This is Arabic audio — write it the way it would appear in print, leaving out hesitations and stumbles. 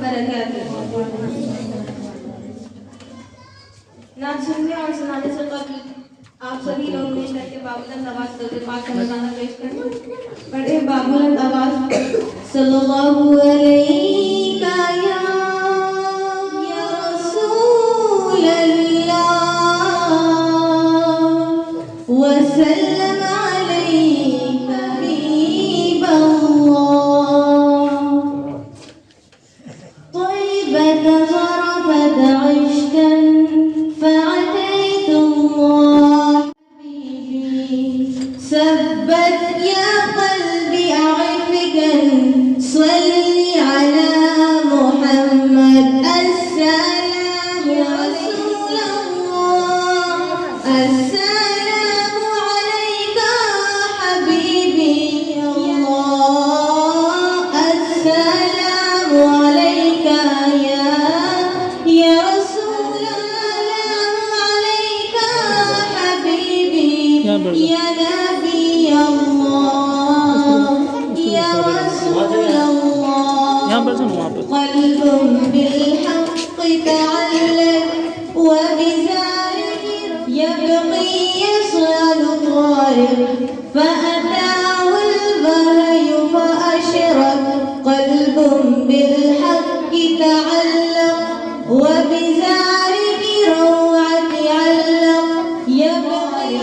वबरकातुहू। नात सुनने और सुनाने से कबल आप सभी लोग मिलकर के बाबुलंद आवाज दरूद पाक का नज़ारा पेश करें। बड़े बाबुलंद आवाज सल्लल्लाहु अलैका या रसूल अल्लाह वसल्लम अलैका हबीब अल्लाह طيبة ظرفت عشقا فعتيت الله حبيبي سبت يا قلبي أعفقا صلي على محمد السلام يا رسول الله السلام عليك حبيبي الله السلام عليك يا رسول الله عليك حبيبي يا نبي الله يا رسول الله قلب بالحق تعلق وبذلك يبقي يصعد طارق فأتاه البهي فأشرق قلب بالحق تعلق وبذلك روعة علق يبقي